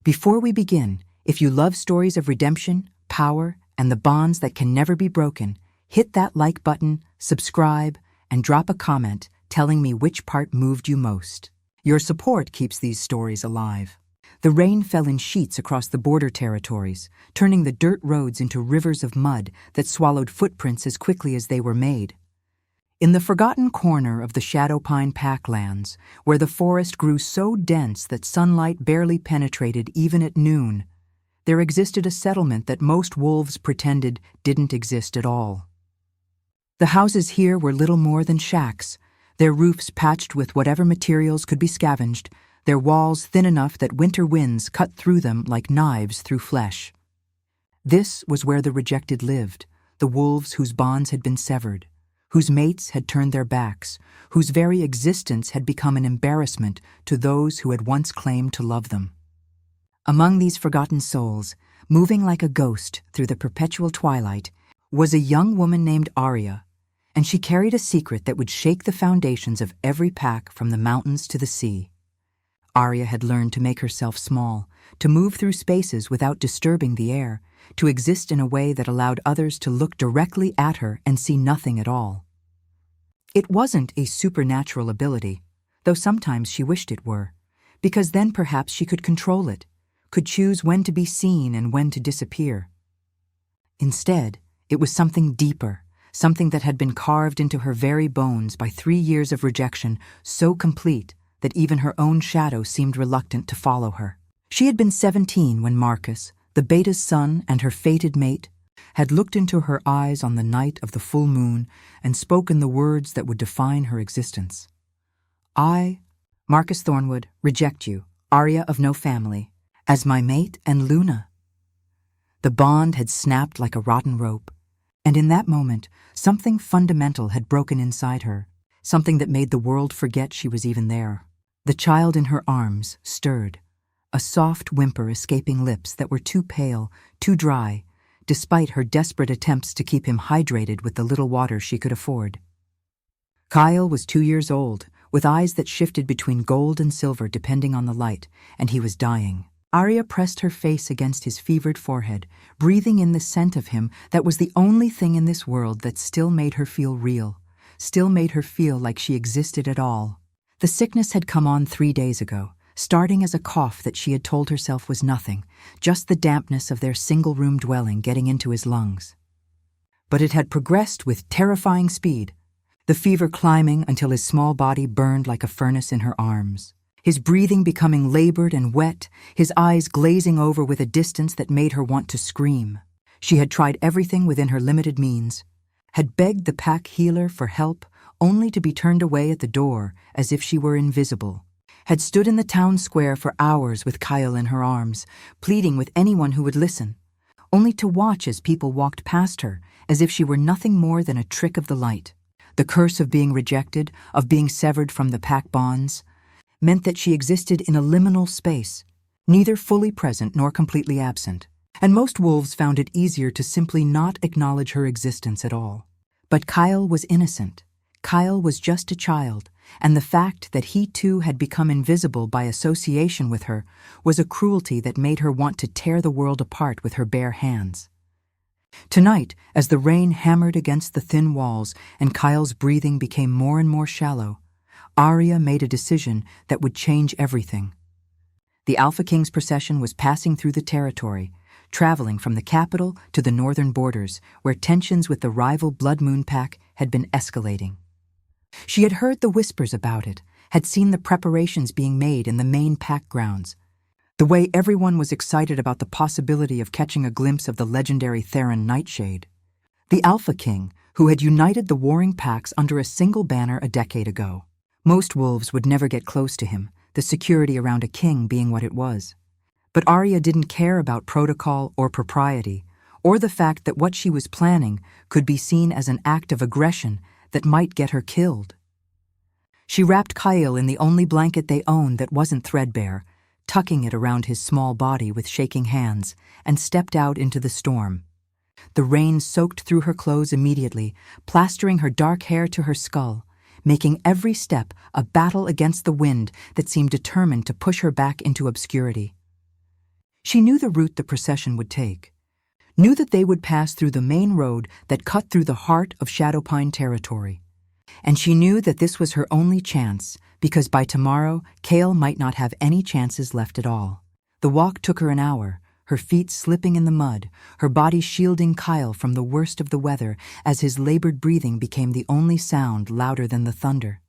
Before we begin, if you love stories of redemption, power, and the bonds that can never be broken, hit that like button, subscribe, and drop a comment telling me which part moved you most. Your support keeps these stories alive. The rain fell in sheets across the border territories, turning the dirt roads into rivers of mud that swallowed footprints as quickly as they were made. In the forgotten corner of the Shadowpine Packlands, where the forest grew so dense that sunlight barely penetrated even at noon, there existed a settlement that most wolves pretended didn't exist at all. The houses here were little more than shacks, their roofs patched with whatever materials could be scavenged, their walls thin enough that winter winds cut through them like knives through flesh. This was where the rejected lived, the wolves whose bonds had been severed, whose mates had turned their backs, whose very existence had become an embarrassment to those who had once claimed to love them. Among these forgotten souls, moving like a ghost through the perpetual twilight, was a young woman named Arya, and she carried a secret that would shake the foundations of every pack from the mountains to the sea. Arya had learned to make herself small, to move through spaces without disturbing the air, to exist in a way that allowed others to look directly at her and see nothing at all. It wasn't a supernatural ability, though sometimes she wished it were, because then perhaps she could control it, could choose when to be seen and when to disappear. Instead, it was something deeper, something that had been carved into her very bones by 3 years of rejection so complete that even her own shadow seemed reluctant to follow her. She had been 17 when Marcus, the Beta's son and her fated mate, had looked into her eyes on the night of the full moon and spoken the words that would define her existence. I, Marcus Thornwood, reject you, Arya of no family, as my mate and Luna. The bond had snapped like a rotten rope, and in that moment, something fundamental had broken inside her, something that made the world forget she was even there. The child in her arms stirred, a soft whimper escaping lips that were too pale, too dry, despite her desperate attempts to keep him hydrated with the little water she could afford. Kyle was 2 years old, with eyes that shifted between gold and silver depending on the light, and he was dying. Arya pressed her face against his fevered forehead, breathing in the scent of him that was the only thing in this world that still made her feel real, still made her feel like she existed at all. The sickness had come on 3 days ago, starting as a cough that she had told herself was nothing, just the dampness of their single-room dwelling getting into his lungs. But it had progressed with terrifying speed, the fever climbing until his small body burned like a furnace in her arms, his breathing becoming labored and wet, his eyes glazing over with a distance that made her want to scream. She had tried everything within her limited means, had begged the pack healer for help, only to be turned away at the door as if she were invisible, had stood in the town square for hours with Kyle in her arms, pleading with anyone who would listen, only to watch as people walked past her as if she were nothing more than a trick of the light. The curse of being rejected, of being severed from the pack bonds, meant that she existed in a liminal space, neither fully present nor completely absent, and most wolves found it easier to simply not acknowledge her existence at all. But Kyle was innocent. Kyle was just a child, and the fact that he too had become invisible by association with her was a cruelty that made her want to tear the world apart with her bare hands. Tonight, as the rain hammered against the thin walls and Kyle's breathing became more and more shallow, Arya made a decision that would change everything. The Alpha King's procession was passing through the territory, traveling from the capital to the northern borders, where tensions with the rival Blood Moon Pack had been escalating. She had heard the whispers about it, had seen the preparations being made in the main pack grounds, the way everyone was excited about the possibility of catching a glimpse of the legendary Theron Nightshade. The Alpha King, who had united the warring packs under a single banner a decade ago. Most wolves would never get close to him, the security around a king being what it was. But Arya didn't care about protocol or propriety, or the fact that what she was planning could be seen as an act of aggression that might get her killed. She wrapped Kyle in the only blanket they owned that wasn't threadbare, tucking it around his small body with shaking hands, and stepped out into the storm. The rain soaked through her clothes immediately, plastering her dark hair to her skull, making every step a battle against the wind that seemed determined to push her back into obscurity. She knew the route the procession would take, knew that they would pass through the main road that cut through the heart of Shadowpine territory. And she knew that this was her only chance, because by tomorrow, Kale might not have any chances left at all. The walk took her an hour, her feet slipping in the mud, her body shielding Kyle from the worst of the weather as his labored breathing became the only sound louder than the thunder.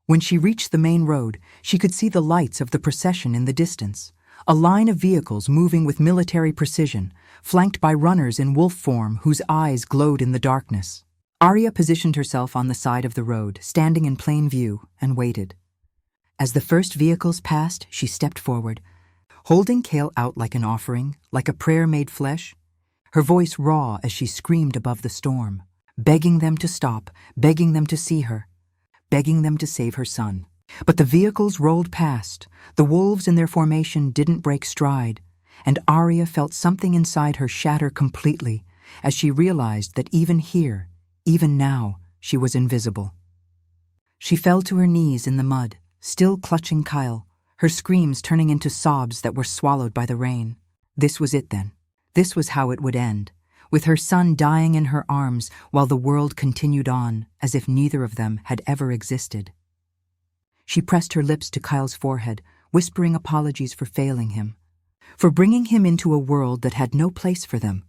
When she reached the main road, she could see the lights of the procession in the distance, a line of vehicles moving with military precision, flanked by runners in wolf form whose eyes glowed in the darkness. Arya positioned herself on the side of the road, standing in plain view, and waited. As the first vehicles passed, she stepped forward, holding Kale out like an offering, like a prayer made flesh, her voice raw as she screamed above the storm, begging them to stop, begging them to see her, begging them to save her son. But the vehicles rolled past, the wolves in their formation didn't break stride, and Arya felt something inside her shatter completely as she realized that even here, even now, she was invisible. She fell to her knees in the mud, still clutching Kyle, her screams turning into sobs that were swallowed by the rain. This was it then. This was how it would end, with her son dying in her arms while the world continued on as if neither of them had ever existed. She pressed her lips to Kyle's forehead, whispering apologies for failing him, for bringing him into a world that had no place for them,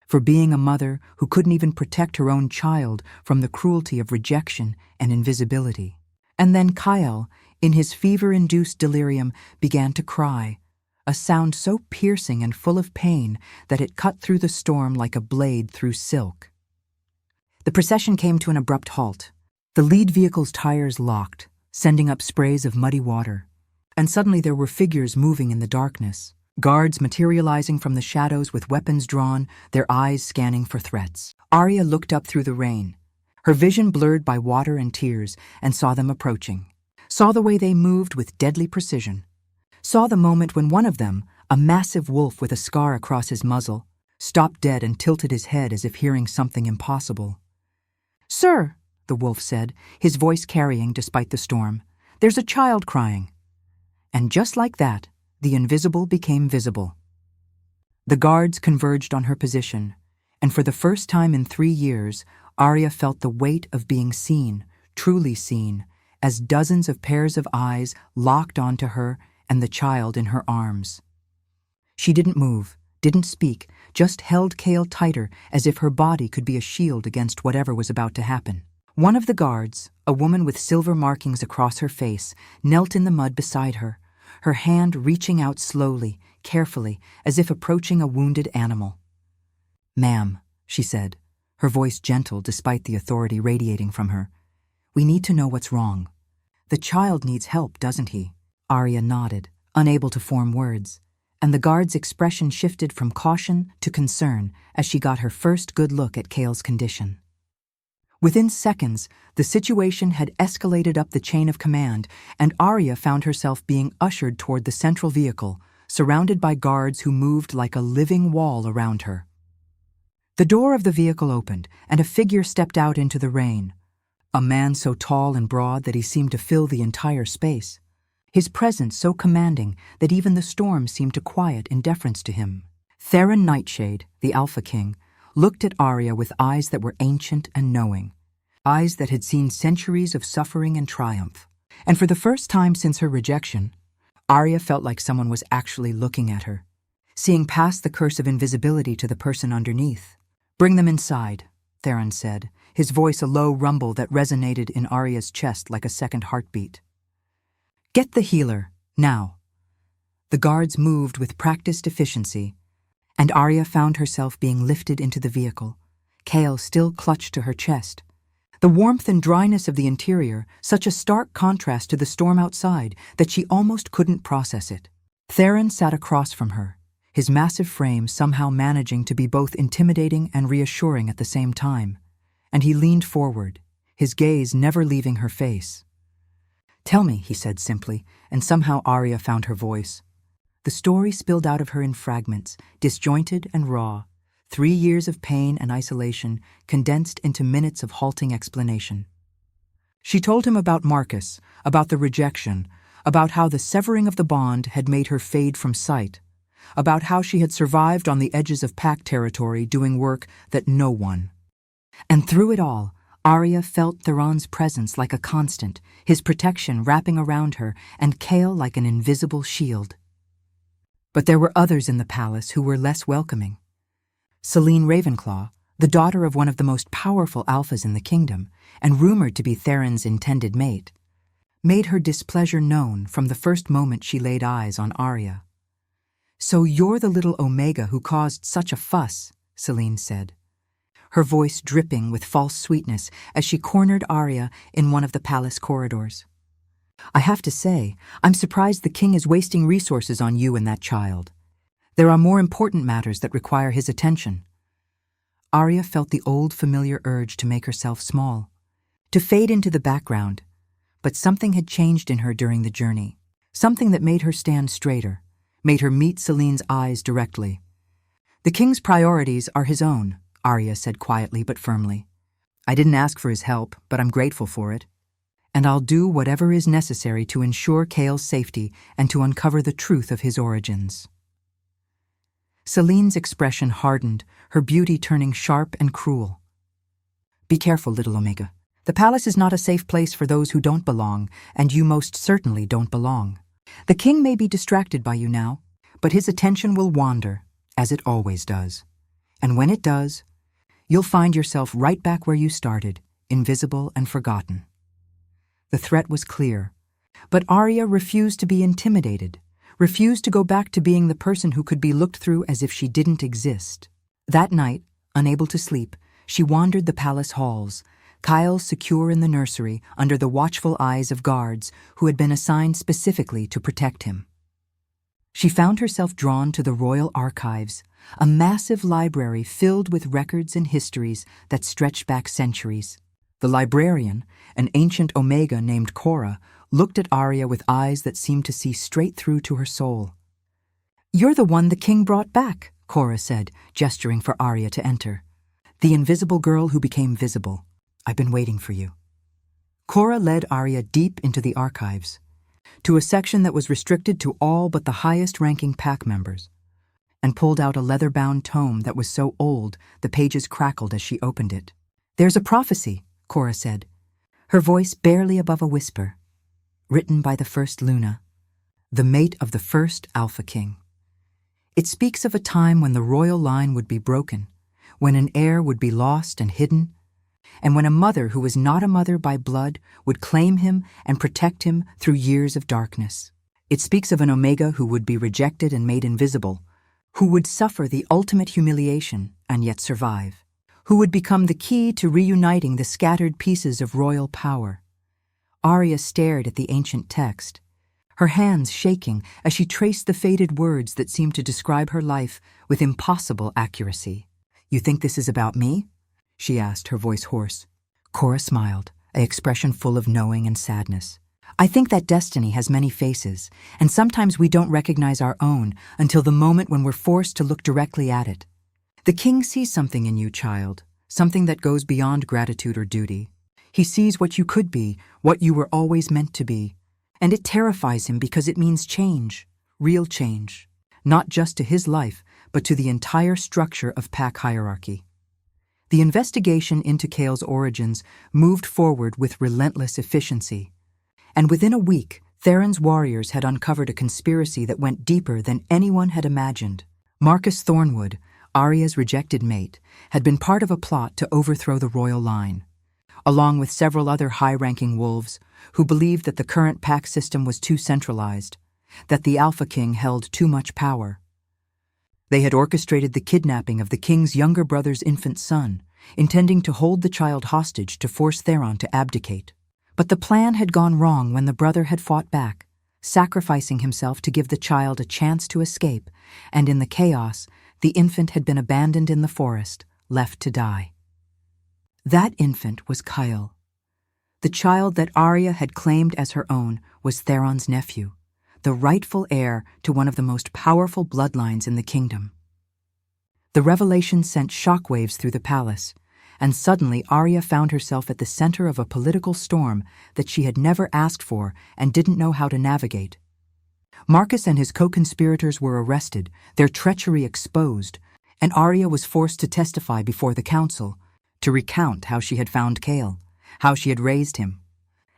for being a mother who couldn't even protect her own child from the cruelty of rejection and invisibility. And then Kyle, in his fever-induced delirium, began to cry, a sound so piercing and full of pain that it cut through the storm like a blade through silk. The procession came to an abrupt halt. The lead vehicle's tires locked, sending up sprays of muddy water. And suddenly there were figures moving in the darkness, guards materializing from the shadows with weapons drawn, their eyes scanning for threats. Arya looked up through the rain, her vision blurred by water and tears, and saw them approaching. Saw the way they moved with deadly precision. Saw the moment when one of them, a massive wolf with a scar across his muzzle, stopped dead and tilted his head as if hearing something impossible. "Sir," the wolf said, his voice carrying despite the storm, "there's a child crying." And just like that, the invisible became visible. The guards converged on her position, and for the first time in 3 years, Arya felt the weight of being seen, truly seen, as dozens of pairs of eyes locked onto her and the child in her arms. She didn't move, didn't speak, just held Kale tighter as if her body could be a shield against whatever was about to happen. One of the guards, a woman with silver markings across her face, knelt in the mud beside her, her hand reaching out slowly, carefully, as if approaching a wounded animal. "Ma'am," she said, her voice gentle despite the authority radiating from her, "we need to know what's wrong. The child needs help, doesn't he?" Arya nodded, unable to form words, and the guard's expression shifted from caution to concern as she got her first good look at Kale's condition. Within seconds, the situation had escalated up the chain of command, and Arya found herself being ushered toward the central vehicle, surrounded by guards who moved like a living wall around her. The door of the vehicle opened, and a figure stepped out into the rain, a man so tall and broad that he seemed to fill the entire space, his presence so commanding that even the storm seemed to quiet in deference to him. Theron Nightshade, the Alpha King, looked at Arya with eyes that were ancient and knowing, eyes that had seen centuries of suffering and triumph. And for the first time since her rejection, Arya felt like someone was actually looking at her, seeing past the curse of invisibility to the person underneath. "Bring them inside," Theron said, his voice a low rumble that resonated in Arya's chest like a second heartbeat. "Get the healer, now." The guards moved with practiced efficiency, and Arya found herself being lifted into the vehicle, Kale still clutched to her chest. The warmth and dryness of the interior, such a stark contrast to the storm outside that she almost couldn't process it. Theron sat across from her, his massive frame somehow managing to be both intimidating and reassuring at the same time, and he leaned forward, his gaze never leaving her face. "Tell me," he said simply, and somehow Arya found her voice. The story spilled out of her in fragments, disjointed and raw, 3 years of pain and isolation condensed into minutes of halting explanation. She told him about Marcus, about the rejection, about how the severing of the bond had made her fade from sight, about how she had survived on the edges of Pack territory doing work that no one. And through it all, Arya felt Theron's presence like a constant, his protection wrapping around her, and Chaol like an invisible shield. But there were others in the palace who were less welcoming. Selene Ravenclaw, the daughter of one of the most powerful alphas in the kingdom, and rumored to be Theron's intended mate, made her displeasure known from the first moment she laid eyes on Arya. "So you're the little Omega who caused such a fuss," Selene said, her voice dripping with false sweetness as she cornered Arya in one of the palace corridors. "I have to say, I'm surprised the king is wasting resources on you and that child. There are more important matters that require his attention." Arya felt the old familiar urge to make herself small, to fade into the background, but something had changed in her during the journey, something that made her stand straighter, made her meet Selene's eyes directly. "The king's priorities are his own," Arya said quietly but firmly. "I didn't ask for his help, but I'm grateful for it. And I'll do whatever is necessary to ensure Chaol's safety and to uncover the truth of his origins." Selene's expression hardened, her beauty turning sharp and cruel. "Be careful, little Omega. The palace is not a safe place for those who don't belong, and you most certainly don't belong. The king may be distracted by you now, but his attention will wander, as it always does. And when it does, you'll find yourself right back where you started, invisible and forgotten." The threat was clear, but Arya refused to be intimidated, refused to go back to being the person who could be looked through as if she didn't exist. That night, unable to sleep, she wandered the palace halls, Chaol secure in the nursery under the watchful eyes of guards who had been assigned specifically to protect him. She found herself drawn to the royal archives, a massive library filled with records and histories that stretched back centuries. The librarian, an ancient Omega named Cora, looked at Arya with eyes that seemed to see straight through to her soul. "You're the one the king brought back," Cora said, gesturing for Arya to enter. "The invisible girl who became visible. I've been waiting for you." Cora led Arya deep into the archives, to a section that was restricted to all but the highest-ranking pack members, and pulled out a leather-bound tome that was so old the pages crackled as she opened it. "There's a prophecy," Cora said, her voice barely above a whisper, "written by the first Luna, the mate of the first Alpha King. It speaks of a time when the royal line would be broken, when an heir would be lost and hidden, and when a mother who was not a mother by blood would claim him and protect him through years of darkness. It speaks of an Omega who would be rejected and made invisible, who would suffer the ultimate humiliation and yet survive, who would become the key to reuniting the scattered pieces of royal power." Arya stared at the ancient text, her hands shaking as she traced the faded words that seemed to describe her life with impossible accuracy. "You think this is about me?" she asked, her voice hoarse. Cora smiled, an expression full of knowing and sadness. "I think that destiny has many faces, and sometimes we don't recognize our own until the moment when we're forced to look directly at it. The king sees something in you, child, something that goes beyond gratitude or duty. He sees what you could be, what you were always meant to be, and it terrifies him because it means change, real change, not just to his life, but to the entire structure of pack hierarchy." The investigation into Chaol's origins moved forward with relentless efficiency, and within a week, Theron's warriors had uncovered a conspiracy that went deeper than anyone had imagined. Marcus Thornwood, Arya's rejected mate, had been part of a plot to overthrow the royal line, along with several other high-ranking wolves who believed that the current pack system was too centralized, that the Alpha King held too much power. They had orchestrated the kidnapping of the king's younger brother's infant son, intending to hold the child hostage to force Theron to abdicate. But the plan had gone wrong when the brother had fought back, sacrificing himself to give the child a chance to escape, and in the chaos, the infant had been abandoned in the forest, left to die. That infant was Chaol. The child that Arya had claimed as her own was Theron's nephew, the rightful heir to one of the most powerful bloodlines in the kingdom. The revelation sent shockwaves through the palace, and suddenly Arya found herself at the center of a political storm that she had never asked for and didn't know how to navigate. Marcus and his co-conspirators were arrested, their treachery exposed, and Arya was forced to testify before the council, to recount how she had found Chaol, how she had raised him,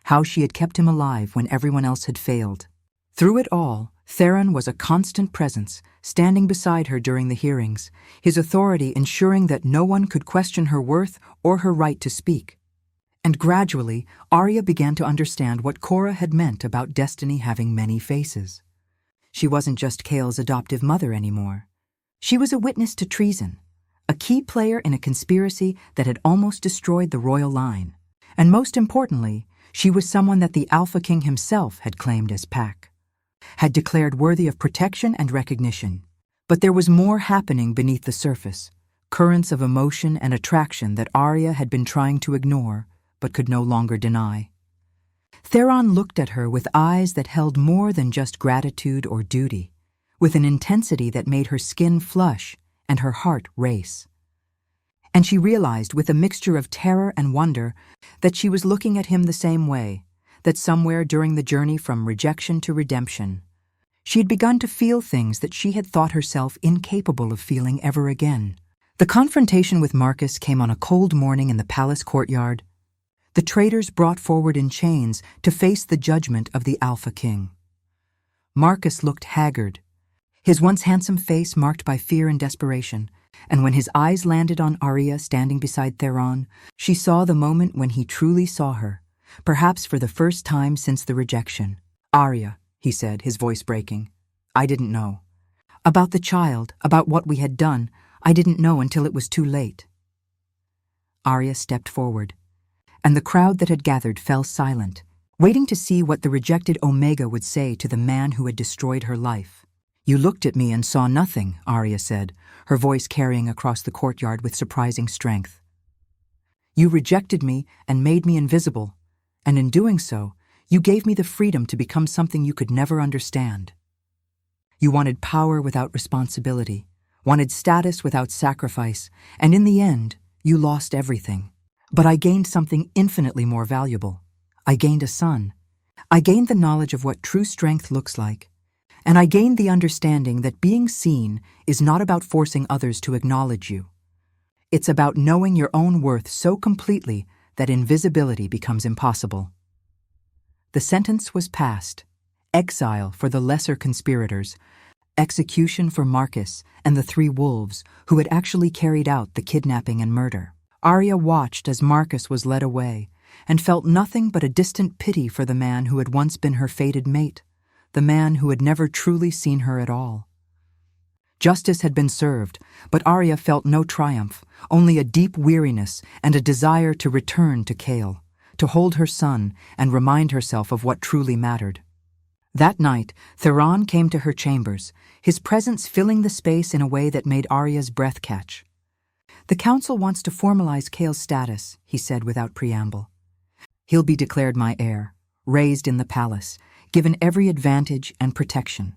how she had kept him alive when everyone else had failed. Through it all, Theron was a constant presence, standing beside her during the hearings, his authority ensuring that no one could question her worth or her right to speak. And gradually, Arya began to understand what Cora had meant about destiny having many faces. She wasn't just Chaol's adoptive mother anymore. She was a witness to treason, a key player in a conspiracy that had almost destroyed the royal line. And most importantly, she was someone that the Alpha King himself had claimed as Pac, had declared worthy of protection and recognition. But there was more happening beneath the surface, currents of emotion and attraction that Arya had been trying to ignore, but could no longer deny. Theron looked at her with eyes that held more than just gratitude or duty, with an intensity that made her skin flush and her heart race. And she realized with a mixture of terror and wonder that she was looking at him the same way, that somewhere during the journey from rejection to redemption, she had begun to feel things that she had thought herself incapable of feeling ever again. The confrontation with Marcus came on a cold morning in the palace courtyard. The traitors brought forward in chains to face the judgment of the Alpha King. Marcus looked haggard, his once handsome face marked by fear and desperation, and when his eyes landed on Arya standing beside Theron, she saw the moment when he truly saw her, perhaps for the first time since the rejection. "Arya," he said, his voice breaking, "I didn't know. About the child, about what we had done, I didn't know until it was too late." Arya stepped forward, and the crowd that had gathered fell silent, waiting to see what the rejected Omega would say to the man who had destroyed her life. "You looked at me and saw nothing," Arya said, her voice carrying across the courtyard with surprising strength. "You rejected me and made me invisible, and in doing so, you gave me the freedom to become something you could never understand. You wanted power without responsibility, wanted status without sacrifice, and in the end, you lost everything. But I gained something infinitely more valuable. I gained a son. I gained the knowledge of what true strength looks like. And I gained the understanding that being seen is not about forcing others to acknowledge you. It's about knowing your own worth so completely that invisibility becomes impossible." The sentence was passed: exile for the lesser conspirators, execution for Marcus and the 3 wolves who had actually carried out the kidnapping and murder. Arya watched as Marcus was led away and felt nothing but a distant pity for the man who had once been her fated mate, the man who had never truly seen her at all. Justice had been served, but Arya felt no triumph, only a deep weariness and a desire to return to Chaol, to hold her son and remind herself of what truly mattered. That night, Theron came to her chambers, his presence filling the space in a way that made Arya's breath catch. "The council wants to formalize Chaol's status," he said without preamble. "He'll be declared my heir, raised in the palace, given every advantage and protection.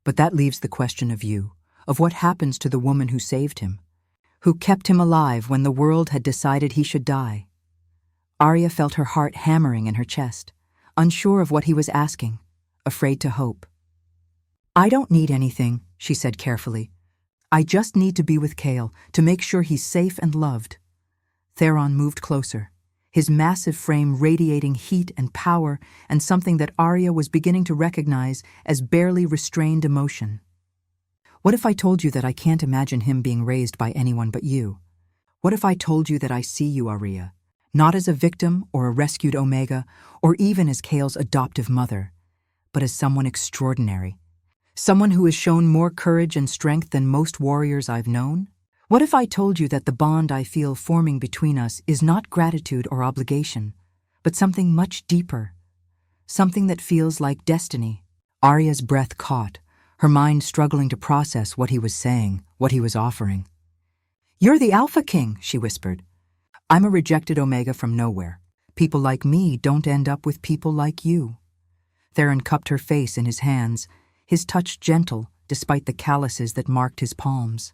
But that leaves the question of you, of what happens to the woman who saved him, who kept him alive when the world had decided he should die." Arya felt her heart hammering in her chest, unsure of what he was asking, afraid to hope. "I don't need anything," she said carefully. "I just need to be with Chaol, to make sure he's safe and loved." Theron moved closer, his massive frame radiating heat and power and something that Arya was beginning to recognize as barely restrained emotion. "What if I told you that I can't imagine him being raised by anyone but you? What if I told you that I see you, Arya, not as a victim or a rescued Omega, or even as Chaol's adoptive mother, but as someone extraordinary, someone who has shown more courage and strength than most warriors I've known? What if I told you that the bond I feel forming between us is not gratitude or obligation, but something much deeper, something that feels like destiny?" Arya's breath caught, her mind struggling to process what he was saying, what he was offering. "You're the Alpha King," she whispered. "I'm a rejected Omega from nowhere. People like me don't end up with people like you." Theron cupped her face in his hands, his touch gentle despite the calluses that marked his palms.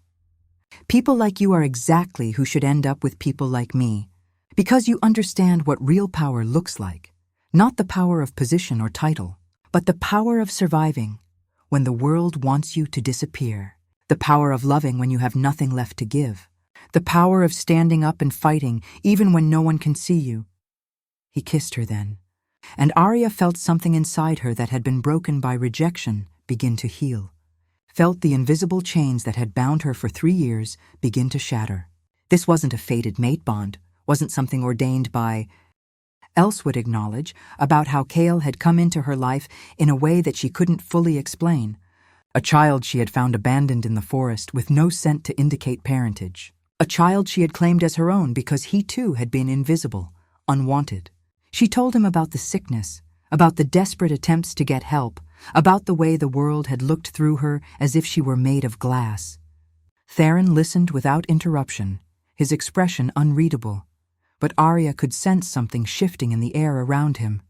"People like you are exactly who should end up with people like me, because you understand what real power looks like, not the power of position or title, but the power of surviving, when the world wants you to disappear. The power of loving when you have nothing left to give. The power of standing up and fighting even when no one can see you. He kissed her then, and Arya felt something inside her that had been broken by rejection begin to heal. Felt the invisible chains that had bound her for 3 years begin to shatter. This wasn't a fated mate bond, wasn't something ordained by... Else would acknowledge about how Chaol had come into her life in a way that she couldn't fully explain. A child she had found abandoned in the forest with no scent to indicate parentage. A child she had claimed as her own because he too had been invisible, unwanted. She told him about the sickness, about the desperate attempts to get help, about the way the world had looked through her as if she were made of glass. Theron listened without interruption, his expression unreadable, but Arya could sense something shifting in the air around him,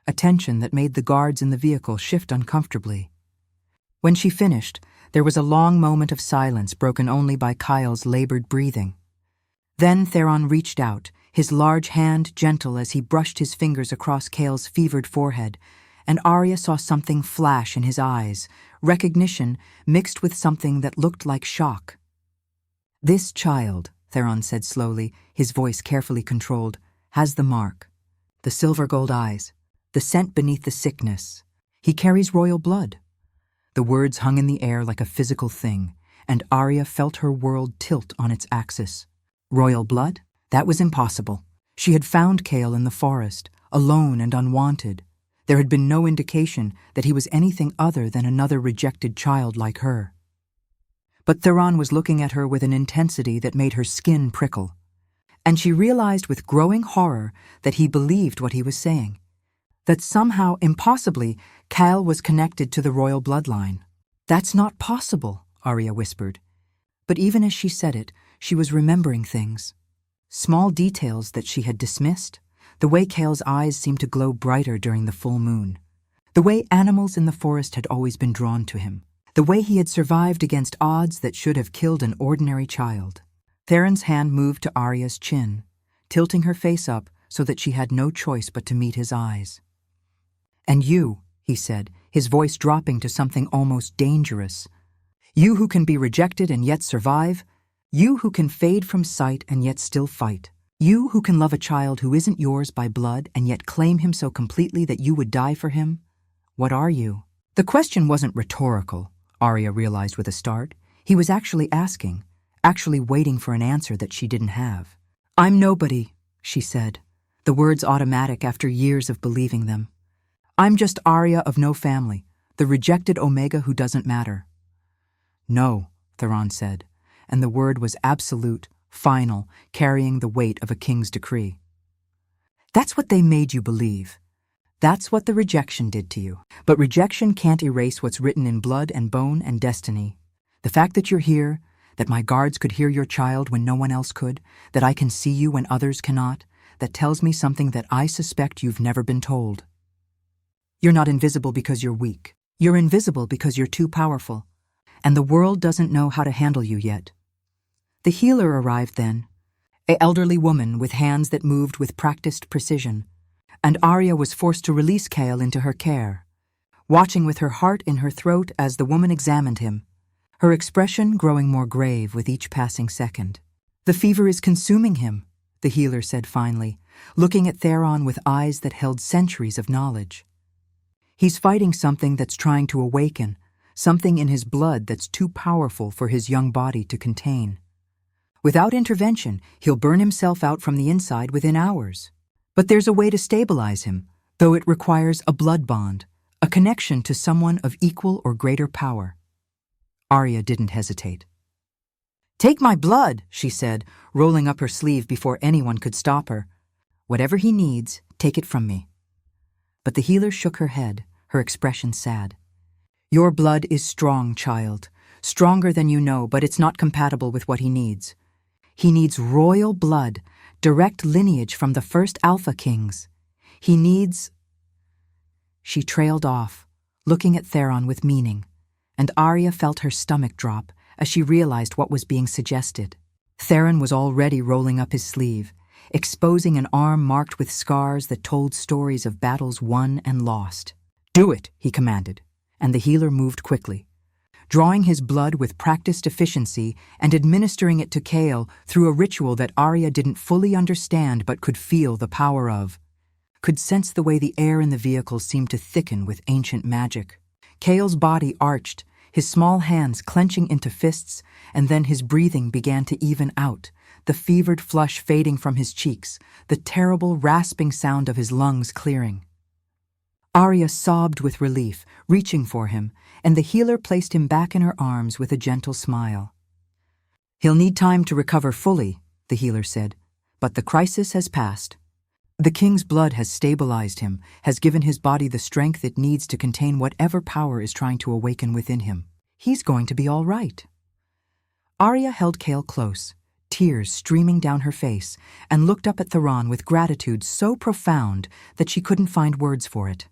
a tension that made the guards in the vehicle shift uncomfortably. When she finished, there was a long moment of silence broken only by Chaol's labored breathing. Then Theron reached out, his large hand gentle as he brushed his fingers across Chaol's fevered forehead, and Arya saw something flash in his eyes, recognition mixed with something that looked like shock. "This child," Theron said slowly, his voice carefully controlled, "has the mark. The silver gold eyes, the scent beneath the sickness. He carries royal blood." The words hung in the air like a physical thing, and Arya felt her world tilt on its axis. Royal blood? That was impossible. She had found Chaol in the forest, alone and unwanted. There had been no indication that he was anything other than another rejected child like her. But Theron was looking at her with an intensity that made her skin prickle, and she realized with growing horror that he believed what he was saying. That somehow, impossibly, Chaol was connected to the royal bloodline. "That's not possible," Arya whispered. But even as she said it, she was remembering things. Small details that she had dismissed, the way Chaol's eyes seemed to glow brighter during the full moon, the way animals in the forest had always been drawn to him, the way he had survived against odds that should have killed an ordinary child. Theron's hand moved to Arya's chin, tilting her face up so that she had no choice but to meet his eyes. "And you," he said, his voice dropping to something almost dangerous. "You who can be rejected and yet survive. You who can fade from sight and yet still fight. You who can love a child who isn't yours by blood and yet claim him so completely that you would die for him. What are you?" The question wasn't rhetorical, Arya realized with a start. He was actually asking, actually waiting for an answer that she didn't have. "I'm nobody," she said, the words automatic after years of believing them. "I'm just Arya of no family, the rejected Omega who doesn't matter." "No," Theron said, and the word was absolute, final, carrying the weight of a king's decree. "That's what they made you believe. That's what the rejection did to you. But rejection can't erase what's written in blood and bone and destiny. The fact that you're here, that my guards could hear your child when no one else could, that I can see you when others cannot, that tells me something that I suspect you've never been told. You're not invisible because you're weak. You're invisible because you're too powerful, and the world doesn't know how to handle you yet." The healer arrived then, an elderly woman with hands that moved with practiced precision, and Arya was forced to release Chaol into her care, watching with her heart in her throat as the woman examined him, her expression growing more grave with each passing second. "The fever is consuming him," the healer said finally, looking at Theron with eyes that held centuries of knowledge. "He's fighting something that's trying to awaken, something in his blood that's too powerful for his young body to contain. Without intervention, he'll burn himself out from the inside within hours. But there's a way to stabilize him, though it requires a blood bond, a connection to someone of equal or greater power." Arya didn't hesitate. "Take my blood," she said, rolling up her sleeve before anyone could stop her. "Whatever he needs, take it from me." But the healer shook her head, her expression sad. "Your blood is strong, child, stronger than you know, but it's not compatible with what he needs. He needs royal blood, direct lineage from the first Alpha Kings. He needs—" She trailed off, looking at Theron with meaning, and Arya felt her stomach drop as she realized what was being suggested. Theron was already rolling up his sleeve, exposing an arm marked with scars that told stories of battles won and lost. "Do it," he commanded, and the healer moved quickly, drawing his blood with practiced efficiency and administering it to Kale through a ritual that Arya didn't fully understand but could feel the power of, could sense the way the air in the vehicle seemed to thicken with ancient magic. Kale's body arched, his small hands clenching into fists, and then his breathing began to even out, the fevered flush fading from his cheeks, the terrible rasping sound of his lungs clearing. Arya sobbed with relief, reaching for him, and the healer placed him back in her arms with a gentle smile. "He'll need time to recover fully," the healer said, "but the crisis has passed. The king's blood has stabilized him, has given his body the strength it needs to contain whatever power is trying to awaken within him. He's going to be all right." Arya held Kale close, tears streaming down her face, and looked up at Theron with gratitude so profound that she couldn't find words for it.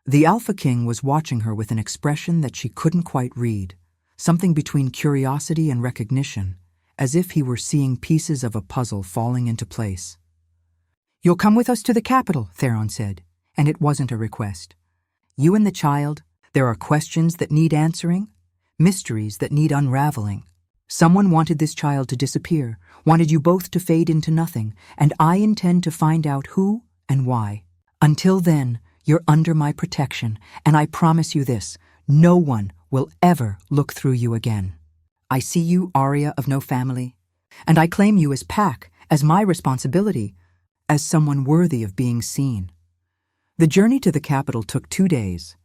The Alpha King was watching her with an expression that she couldn't quite read, something between curiosity and recognition, as if he were seeing pieces of a puzzle falling into place. "You'll come with us to the capital," Theron said, and it wasn't a request. "You and the child, there are questions that need answering, mysteries that need unraveling. Someone wanted this child to disappear, wanted you both to fade into nothing, and I intend to find out who and why. Until then, you're under my protection, and I promise you this, no one will ever look through you again. I see you, Arya of no family, and I claim you as Pack, as my responsibility, as someone worthy of being seen." The journey to the capital took 2 days,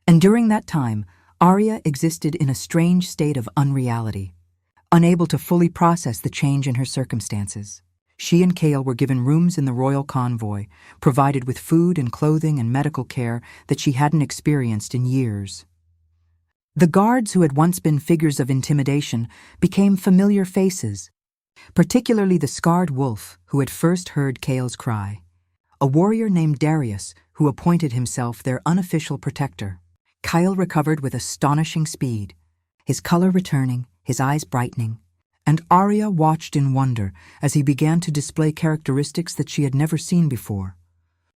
and during that time, Arya existed in a strange state of unreality, unable to fully process the change in her circumstances. She and Kale were given rooms in the royal convoy, provided with food and clothing and medical care that she hadn't experienced in years. The guards who had once been figures of intimidation became familiar faces, particularly the scarred wolf who had first heard Kale's cry, a warrior named Darius who appointed himself their unofficial protector. Kyle recovered with astonishing speed, his color returning, his eyes brightening, and Arya watched in wonder as he began to display characteristics that she had never seen before.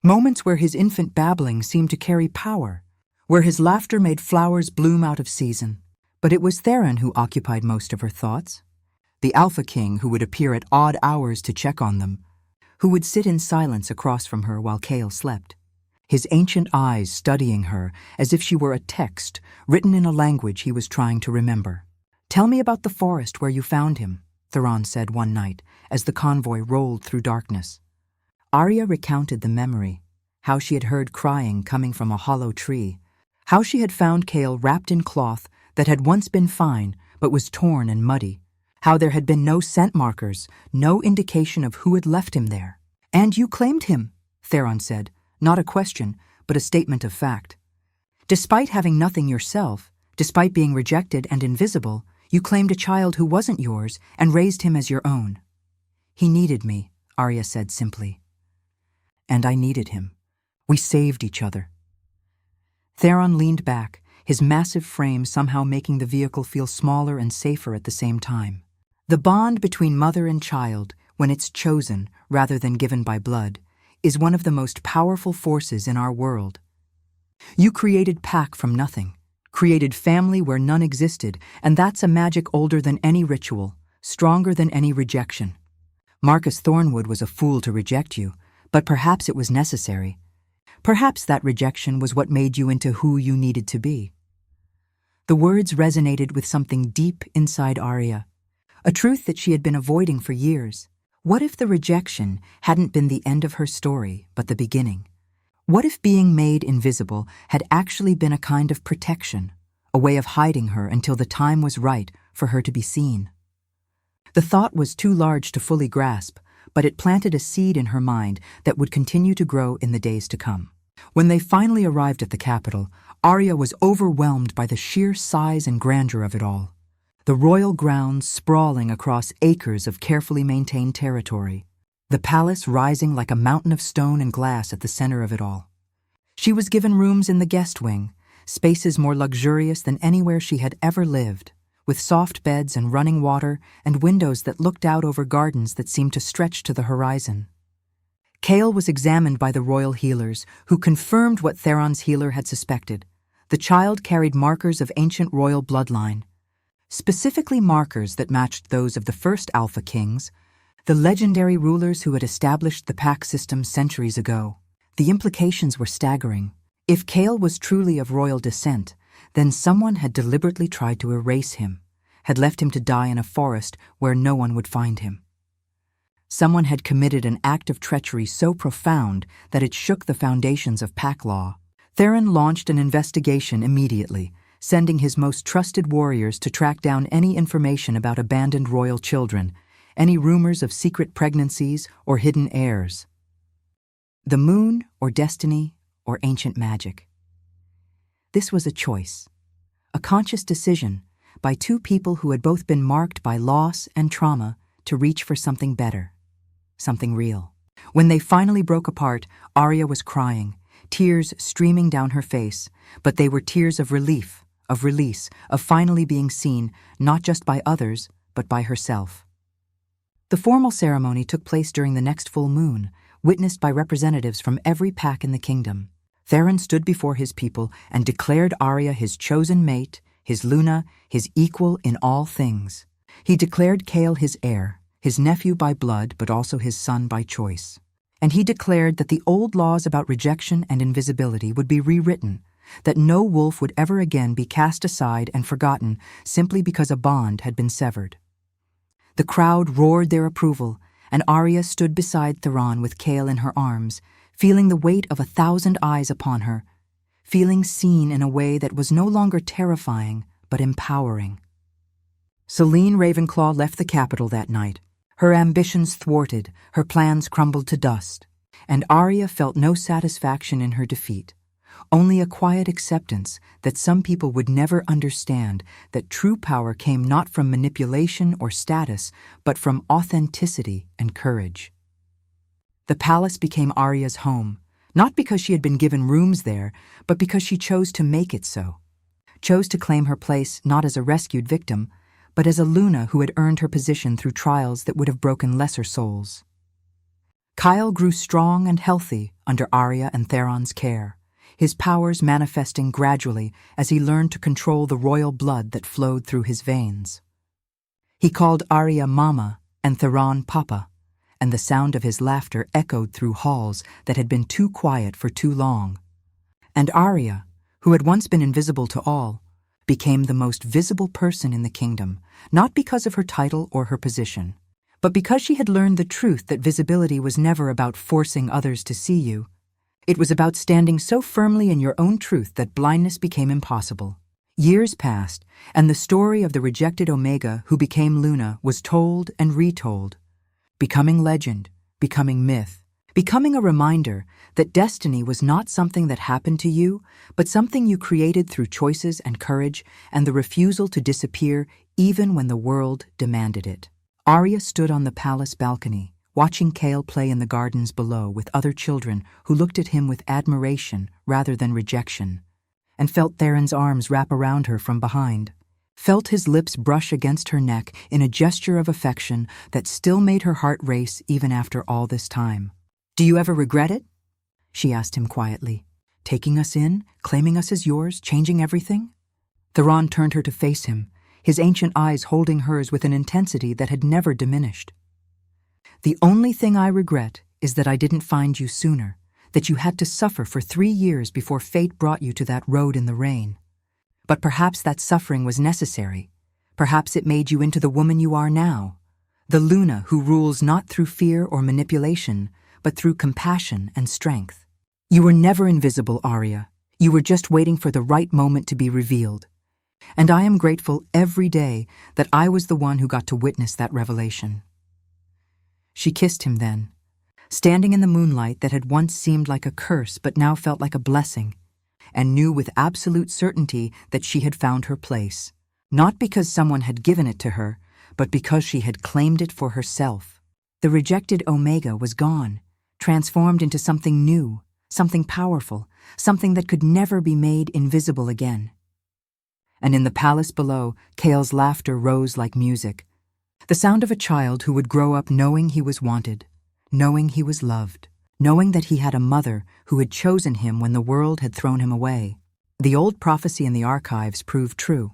Moments where his infant babbling seemed to carry power, where his laughter made flowers bloom out of season. But it was Theron who occupied most of her thoughts. The Alpha King who would appear at odd hours to check on them, who would sit in silence across from her while Kale slept, his ancient eyes studying her as if she were a text written in a language he was trying to remember. "Tell me about the forest where you found him," Theron said one night as the convoy rolled through darkness. Arya recounted the memory, how she had heard crying coming from a hollow tree, how she had found Kale wrapped in cloth that had once been fine but was torn and muddy, how there had been no scent markers, no indication of who had left him there. "And you claimed him," Theron said, not a question, but a statement of fact. "Despite having nothing yourself, despite being rejected and invisible, you claimed a child who wasn't yours and raised him as your own." "He needed me," Arya said simply. "And I needed him. We saved each other." Theron leaned back, his massive frame somehow making the vehicle feel smaller and safer at the same time. The bond between mother and child, when it's chosen rather than given by blood, is one of the most powerful forces in our world. You created Pack from nothing, created family where none existed, and that's a magic older than any ritual, stronger than any rejection. Marcus Thornwood was a fool to reject you, but perhaps it was necessary. Perhaps that rejection was what made you into who you needed to be. The words resonated with something deep inside Arya, a truth that she had been avoiding for years. What if the rejection hadn't been the end of her story, but the beginning? What if being made invisible had actually been a kind of protection, a way of hiding her until the time was right for her to be seen? The thought was too large to fully grasp, but it planted a seed in her mind that would continue to grow in the days to come. When they finally arrived at the capital, Arya was overwhelmed by the sheer size and grandeur of it all. The royal grounds sprawling across acres of carefully maintained territory, the palace rising like a mountain of stone and glass at the center of it all. She was given rooms in the guest wing, spaces more luxurious than anywhere she had ever lived, with soft beds and running water and windows that looked out over gardens that seemed to stretch to the horizon. Kale was examined by the royal healers, who confirmed what Theron's healer had suspected. The child carried markers of ancient royal bloodline, specifically markers that matched those of the first Alpha Kings, the legendary rulers who had established the pack system centuries ago. The implications were staggering. If Cale was truly of royal descent, then someone had deliberately tried to erase him, had left him to die in a forest where no one would find him. Someone had committed an act of treachery so profound that it shook the foundations of pack law. Theron launched an investigation immediately, sending his most trusted warriors to track down any information about abandoned royal children, any rumors of secret pregnancies or hidden heirs. The moon, or destiny, or ancient magic. This was a choice, a conscious decision by two people who had both been marked by loss and trauma to reach for something better, something real. When they finally broke apart, Arya was crying, tears streaming down her face, but they were tears of relief, of release, of finally being seen, not just by others, but by herself. The formal ceremony took place during the next full moon, witnessed by representatives from every pack in the kingdom. Theron stood before his people and declared Arya his chosen mate, his Luna, his equal in all things. He declared Cale his heir, his nephew by blood but also his son by choice. And he declared that the old laws about rejection and invisibility would be rewritten, that no wolf would ever again be cast aside and forgotten simply because a bond had been severed. The crowd roared their approval, and Arya stood beside Theron with Cale in her arms, feeling the weight of 1,000 eyes upon her, feeling seen in a way that was no longer terrifying but empowering. Selene Ravenclaw left the capital that night. Her ambitions thwarted, her plans crumbled to dust, and Arya felt no satisfaction in her defeat, only a quiet acceptance that some people would never understand that true power came not from manipulation or status, but from authenticity and courage. The palace became Arya's home, not because she had been given rooms there, but because she chose to make it so, chose to claim her place not as a rescued victim, but as a Luna who had earned her position through trials that would have broken lesser souls. Kyle grew strong and healthy under Arya and Theron's care, his powers manifesting gradually as he learned to control the royal blood that flowed through his veins. He called Arya Mama and Theron Papa, and the sound of his laughter echoed through halls that had been too quiet for too long. And Arya, who had once been invisible to all, became the most visible person in the kingdom, not because of her title or her position, but because she had learned the truth that visibility was never about forcing others to see you. It was about standing so firmly in your own truth that blindness became impossible. Years passed, and the story of the rejected Omega who became Luna was told and retold, becoming legend, becoming myth, becoming a reminder that destiny was not something that happened to you, but something you created through choices and courage and the refusal to disappear even when the world demanded it. Arya stood on the palace balcony, watching Cale play in the gardens below with other children who looked at him with admiration rather than rejection, and felt Theron's arms wrap around her from behind, felt his lips brush against her neck in a gesture of affection that still made her heart race even after all this time. "Do you ever regret it?" she asked him quietly. "Taking us in, claiming us as yours, changing everything?" Theron turned her to face him, his ancient eyes holding hers with an intensity that had never diminished. "The only thing I regret is that I didn't find you sooner, that you had to suffer for 3 years before fate brought you to that road in the rain. But perhaps that suffering was necessary. Perhaps it made you into the woman you are now, the Luna who rules not through fear or manipulation, but through compassion and strength. You were never invisible, Arya. You were just waiting for the right moment to be revealed. And I am grateful every day that I was the one who got to witness that revelation." She kissed him then, standing in the moonlight that had once seemed like a curse but now felt like a blessing, and knew with absolute certainty that she had found her place, not because someone had given it to her, but because she had claimed it for herself. The rejected Omega was gone, transformed into something new, something powerful, something that could never be made invisible again. And in the palace below, Cale's laughter rose like music, the sound of a child who would grow up knowing he was wanted, knowing he was loved, knowing that he had a mother who had chosen him when the world had thrown him away. The old prophecy in the archives proved true.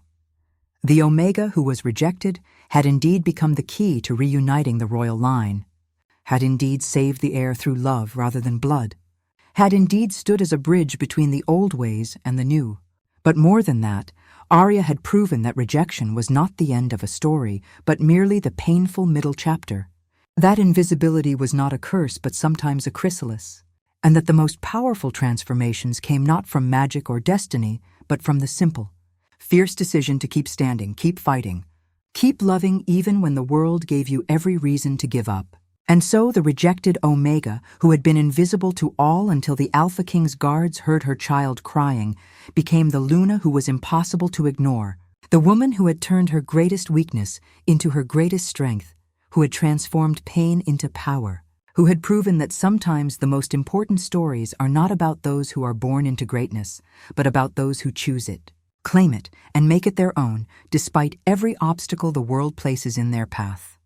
The Omega who was rejected had indeed become the key to reuniting the royal line, had indeed saved the heir through love rather than blood, had indeed stood as a bridge between the old ways and the new. But more than that, Arya had proven that rejection was not the end of a story, but merely the painful middle chapter. That invisibility was not a curse, but sometimes a chrysalis, and that the most powerful transformations came not from magic or destiny, but from the simple, fierce decision to keep standing, keep fighting, keep loving even when the world gave you every reason to give up. And so the rejected Omega, who had been invisible to all until the Alpha King's guards heard her child crying, became the Luna who was impossible to ignore, the woman who had turned her greatest weakness into her greatest strength, who had transformed pain into power, who had proven that sometimes the most important stories are not about those who are born into greatness, but about those who choose it, claim it, and make it their own, despite every obstacle the world places in their path.